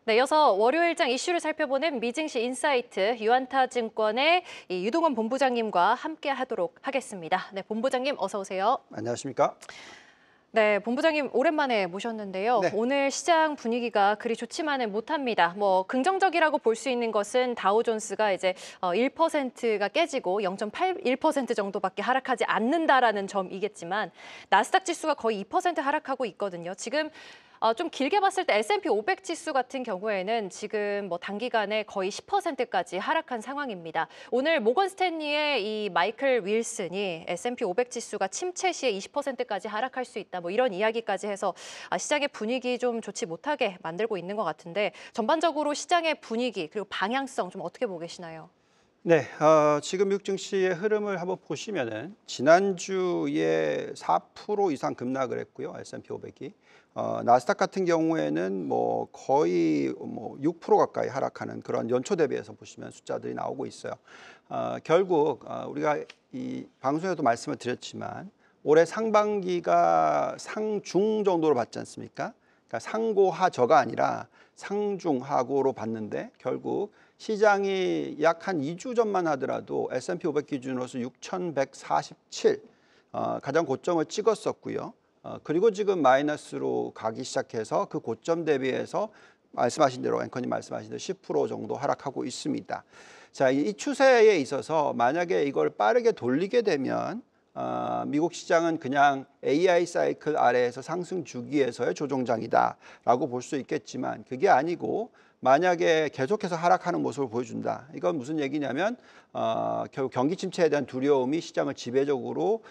네, 이어서 월요일장 이슈를 살펴보는 미증시 인사이트 유안타증권의 유동원 본부장님과 함께 하도록 하겠습니다. 네, 본부장님 어서 오세요. 안녕하십니까? 네, 본부장님 오랜만에 모셨는데요. 네. 오늘 시장 분위기가 그리 좋지만은 못합니다. 긍정적이라고 볼 수 있는 것은 다우존스가 이제 1%가 깨지고 0.81% 정도밖에 하락하지 않는다라는 점이겠지만 나스닥 지수가 거의 2% 하락하고 있거든요. 지금 좀 길게 봤을 때 S&P 500 지수 같은 경우에는 지금 단기간에 거의 10%까지 하락한 상황입니다. 오늘 모건 스탠리의 이 마이클 윌슨이 S&P 500 지수가 침체 시에 20%까지 하락할 수 있다. 이런 이야기까지 해서 시장의 분위기 좀 좋지 못하게 만들고 있는 것 같은데 전반적으로 시장의 분위기 그리고 방향성 좀 어떻게 보고 계시나요? 네, 지금 미국 증시의 흐름을 한번 보시면은 지난주에 4% 이상 급락을 했고요. S&P 500이. 나스닥 같은 경우에는 거의 6% 가까이 하락하는 그런 연초 대비해서 보시면 숫자들이 나오고 있어요. 결국 우리가 이 방송에도 말씀을 드렸지만 올해 상반기가 상중 정도로 봤지 않습니까? 그러니까 상고하저가 아니라 상중하고로 봤는데 결국 시장이 약 한 2주 전만 하더라도 S&P 500 기준으로서 6,147 가장 고점을 찍었었고요. 그리고 지금 마이너스로 가기 시작해서 그 고점 대비해서 말씀하신 대로 앵커님 말씀하신 대로 10% 정도 하락하고 있습니다. 자, 이 추세에 있어서 만약에 이걸 빠르게 돌리게 되면 미국 시장은 그냥 AI 사이클 아래에서 상승 주기에서의 조정장이다라고 볼 수 있겠지만 그게 아니고 만약에 계속해서 하락하는 모습을 보여준다. 이건 무슨 얘기냐면 결국 경기 침체에 대한 두려움이 시장을 지배적으로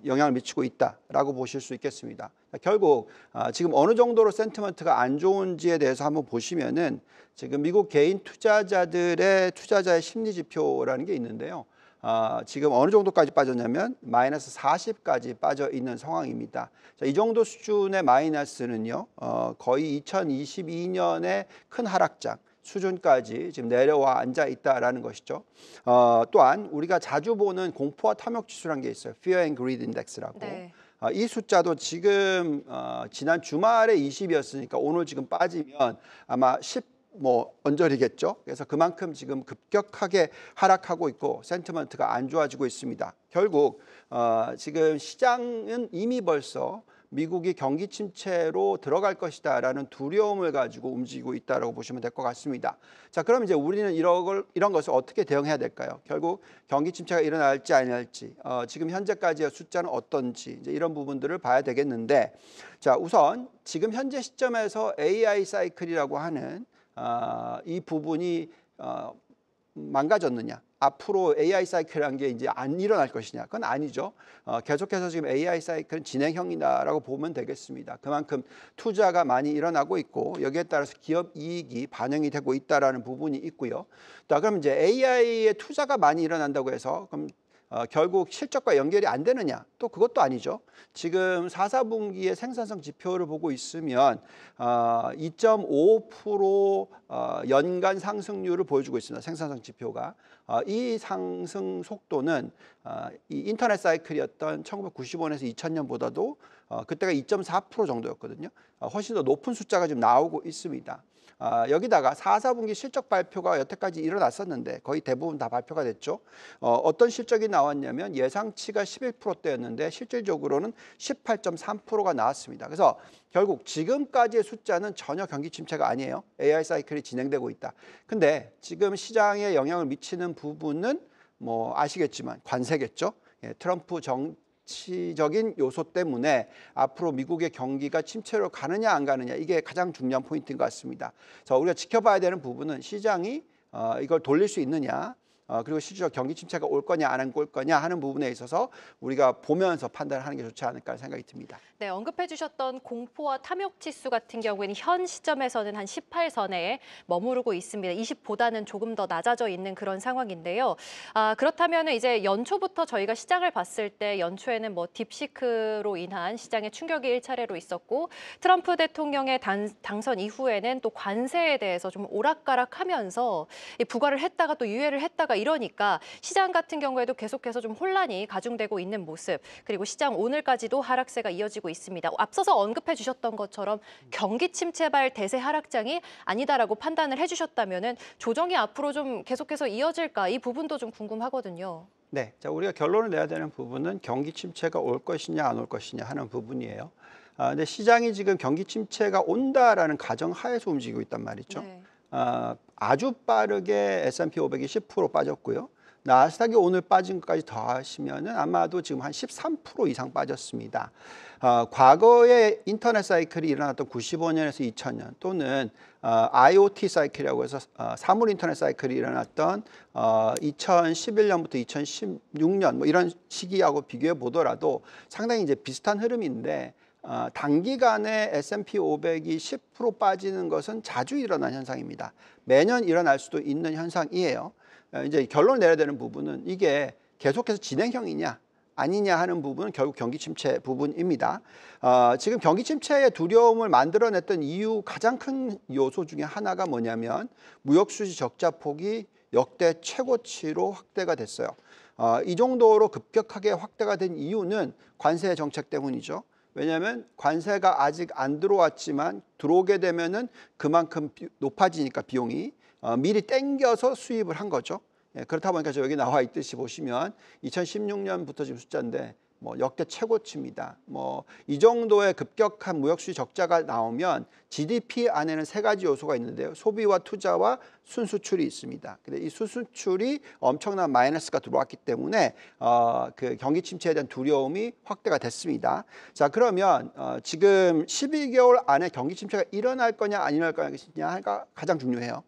영향을 미치고 있다라고 보실 수 있겠습니다. 결국 지금 어느 정도로 센티먼트가 안 좋은지에 대해서 한번 보시면은 지금 미국 개인 투자자들의 투자자의 심리 지표라는 게 있는데요. 지금 어느 정도까지 빠졌냐면 마이너스 40까지 빠져 있는 상황입니다. 자, 이 정도 수준의 마이너스는요, 거의 2022년의 큰 하락장 수준까지 지금 내려와 앉아 있다라는 것이죠. 또한 우리가 자주 보는 공포와 탐욕 지수라는 게 있어요. Fear and Greed Index라고. 네. 이 숫자도 지금 지난 주말에 20이었으니까 오늘 지금 빠지면 아마 10 언저리겠죠. 그래서 그만큼 지금 급격하게 하락하고 있고 센티먼트가 안 좋아지고 있습니다. 결국 지금 시장은 이미 벌써 미국이 경기 침체로 들어갈 것이다라는 두려움을 가지고 움직이고 있다라고 보시면 될 것 같습니다. 자, 그럼 이제 우리는 이런 것을 어떻게 대응해야 될까요? 결국 경기 침체가 일어날지 아니할지, 지금 현재까지의 숫자는 어떤지 이제 이런 부분들을 봐야 되겠는데, 자, 우선 지금 현재 시점에서 AI 사이클이라고 하는 이 부분이 망가졌느냐? 앞으로 AI 사이클이라는 게 이제 안 일어날 것이냐? 그건 아니죠. 계속해서 지금 AI 사이클은 진행형이다라고 보면 되겠습니다. 그만큼 투자가 많이 일어나고 있고 여기에 따라서 기업 이익이 반영이 되고 있다라는 부분이 있고요. 자, 그럼 이제 AI의 투자가 많이 일어난다고 해서 그럼 결국 실적과 연결이 안 되느냐? 또 그것도 아니죠. 지금 4, 4분기의 생산성 지표를 보고 있으면 2.5% 연간 상승률을 보여주고 있습니다. 생산성 지표가. 이 상승 속도는 이 인터넷 사이클이었던 1995년에서 2000년보다도 그때가 2.4% 정도였거든요. 훨씬 더 높은 숫자가 지금 나오고 있습니다. 여기다가 4, 4분기 실적 발표가 여태까지 일어났었는데 거의 대부분 다 발표가 됐죠. 어떤 실적이 나왔냐면 예상치가 11%대였는데 실질적으로는 18.3%가 나왔습니다. 그래서 결국 지금까지의 숫자는 전혀 경기 침체가 아니에요. AI 사이클이 진행되고 있다. 근데 지금 시장에 영향을 미치는 부분은 아시겠지만 관세겠죠. 예, 트럼프 정치적인 요소 때문에 앞으로 미국의 경기가 침체로 가느냐 안 가느냐 이게 가장 중요한 포인트인 것 같습니다. 그래서 우리가 지켜봐야 되는 부분은 시장이 이걸 돌릴 수 있느냐 그리고 실질적 경기 침체가 올 거냐 안 올 거냐 하는 부분에 있어서 우리가 보면서 판단을 하는 게 좋지 않을까 생각이 듭니다. 네, 언급해 주셨던 공포와 탐욕 지수 같은 경우에는 현 시점에서는 한 18선에 머무르고 있습니다. 20보다는 조금 더 낮아져 있는 그런 상황인데요. 그렇다면 이제 연초부터 저희가 시장을 봤을 때 연초에는 딥시크로 인한 시장의 충격이 1차례로 있었고 트럼프 대통령의 당선 이후에는 또 관세에 대해서 좀 오락가락하면서 부과를 했다가 또 유예를 했다가 이러니까 시장 같은 경우에도 계속해서 좀 혼란이 가중되고 있는 모습. 그리고 시장 오늘까지도 하락세가 이어지고 있습니다. 앞서서 언급해 주셨던 것처럼 경기 침체발 대세 하락장이 아니다라고 판단을 해주셨다면은 조정이 앞으로 좀 계속해서 이어질까 이 부분도 좀 궁금하거든요. 네, 자 우리가 결론을 내야 되는 부분은 경기 침체가 올 것이냐 안 올 것이냐 하는 부분이에요. 근데 시장이 지금 경기 침체가 온다라는 가정 하에서 움직이고 있단 말이죠. 네. 아주 빠르게 S&P 500이 10% 빠졌고요. 나스닥이 오늘 빠진 것까지 더하시면은 아마도 지금 한 13% 이상 빠졌습니다. 과거에 인터넷 사이클이 일어났던 95년에서 2000년 또는 IoT 사이클이라고 해서 사물 인터넷 사이클이 일어났던 2011년부터 2016년 뭐 이런 시기하고 비교해 보더라도 상당히 이제 비슷한 흐름인데 단기간에 S&P 500이 10% 빠지는 것은 자주 일어난 현상입니다. 매년 일어날 수도 있는 현상이에요. 이제 결론을 내야 되는 부분은 이게 계속해서 진행형이냐 아니냐 하는 부분은 결국 경기 침체 부분입니다. 지금 경기 침체의 두려움을 만들어냈던 이유 가장 큰 요소 중에 하나가 뭐냐면 무역수지 적자 폭이 역대 최고치로 확대가 됐어요. 이 정도로 급격하게 확대가 된 이유는 관세 정책 때문이죠. 왜냐하면 관세가 아직 안 들어왔지만 들어오게 되면은 그만큼 높아지니까 비용이 미리 땡겨서 수입을 한 거죠. 그렇다 보니까 여기 나와 있듯이 보시면 2016년부터 지금 숫자인데 뭐 역대 최고치입니다. 뭐 이 정도의 급격한 무역수지 적자가 나오면 GDP 안에는 세 가지 요소가 있는데요. 소비와 투자와 순수출이 있습니다. 근데 이 순수출이 엄청난 마이너스가 들어왔기 때문에 그 경기 침체에 대한 두려움이 확대가 됐습니다. 자 그러면 지금 12개월 안에 경기 침체가 일어날 거냐 안 일어날 거냐가 가장 중요해요.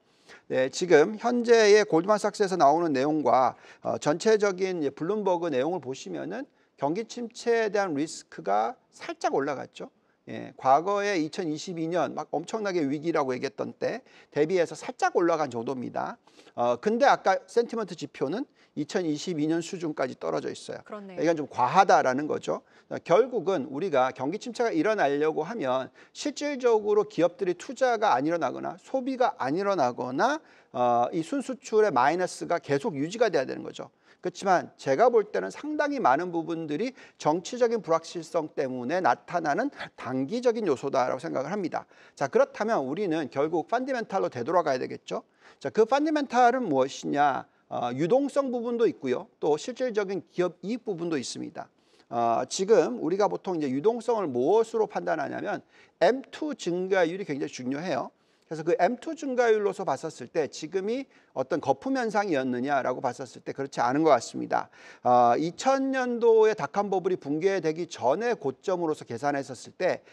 네, 지금 현재의 골드만삭스에서 나오는 내용과 전체적인 블룸버그 내용을 보시면은 경기 침체에 대한 리스크가 살짝 올라갔죠. 예, 과거에 2022년 막 엄청나게 위기라고 얘기했던 때 대비해서 살짝 올라간 정도입니다. 근데 아까 센티먼트 지표는 2022년 수준까지 떨어져 있어요. 그렇네요. 이건 좀 과하다라는 거죠. 결국은 우리가 경기 침체가 일어나려고 하면 실질적으로 기업들이 투자가 안 일어나거나 소비가 안 일어나거나 이 순수출의 마이너스가 계속 유지가 돼야 되는 거죠. 그렇지만 제가 볼 때는 상당히 많은 부분들이 정치적인 불확실성 때문에 나타나는 단기적인 요소다라고 생각을 합니다. 자, 그렇다면 우리는 결국 펀더멘탈로 되돌아가야 되겠죠. 자, 그 펀더멘탈은 무엇이냐? 유동성 부분도 있고요. 또 실질적인 기업 이익 부분도 있습니다. 지금 우리가 보통 이제 유동성을 무엇으로 판단하냐면 M2 증가율이 굉장히 중요해요. 그래서 그 M2 증가율로서 봤었을 때 지금이 어떤 거품 현상이었느냐라고 봤었을 때 그렇지 않은 것 같습니다. 2000년도에 닷컴 버블이 붕괴되기 전에 고점으로서 계산했었을 때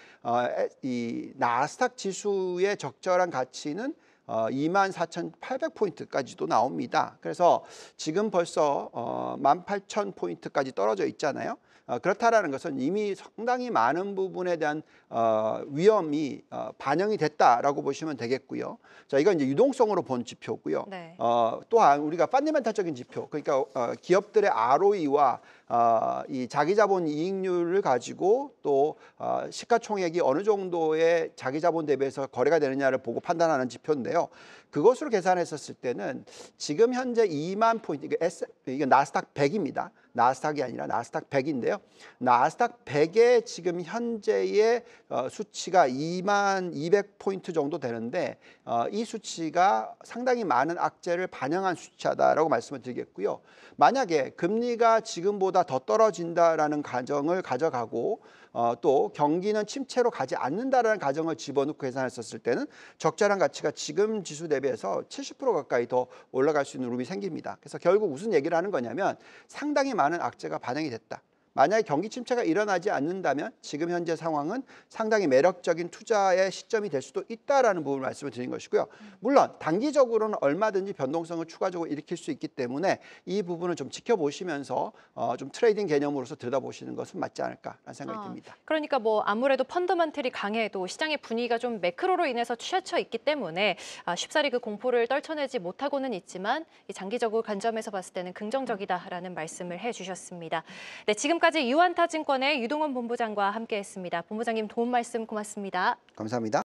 이 나스닥 지수의 적절한 가치는 24,800포인트까지도 나옵니다. 그래서 지금 벌써 18,000포인트까지 떨어져 있잖아요. 그렇다라는 것은 이미 상당히 많은 부분에 대한 위험이 반영이 됐다라고 보시면 되겠고요. 자, 이건 이제 유동성으로 본 지표고요. 네. 또한 우리가 펀더멘탈적인 지표, 그러니까 기업들의 ROE와 이 자기자본 이익률을 가지고 또 시가총액이 어느 정도의 자기자본 대비해서 거래가 되느냐를 보고 판단하는 지표인데요. 그것으로 계산했었을 때는 지금 현재 2만 포인트, 이게 나스닥 100입니다. 나스닥이 아니라 나스닥 100인데요. 나스닥 100의 지금 현재의 수치가 2만 200포인트 정도 되는데 이 수치가 상당히 많은 악재를 반영한 수치다라고 말씀을 드리겠고요. 만약에 금리가 지금보다 더 떨어진다라는 가정을 가져가고 또 경기는 침체로 가지 않는다라는 가정을 집어넣고 계산했었을 때는 적절한 가치가 지금 지수 대비해서 70% 가까이 더 올라갈 수 있는 룸이 생깁니다. 그래서 결국 무슨 얘기를 하는 거냐면 상당히 많은 악재가 반영이 됐다. 만약에 경기 침체가 일어나지 않는다면 지금 현재 상황은 상당히 매력적인 투자의 시점이 될 수도 있다라는 부분을 말씀을 드린 것이고요. 물론 단기적으로는 얼마든지 변동성을 추가적으로 일으킬 수 있기 때문에 이 부분을 좀 지켜보시면서 좀 트레이딩 개념으로서 들여다보시는 것은 맞지 않을까라는 생각이 듭니다. 그러니까 뭐 아무래도 펀더멘털이 강해도 시장의 분위기가 좀 매크로로 인해서 취해져 있기 때문에 쉽사리 그 공포를 떨쳐내지 못하고는 있지만 이 장기적으로 관점에서 봤을 때는 긍정적이다라는 말씀을 해주셨습니다. 네, 지금까지 유한타증권의 유동원 본부장과 함께했습니다. 본부장님 도움 말씀 고맙습니다. 감사합니다.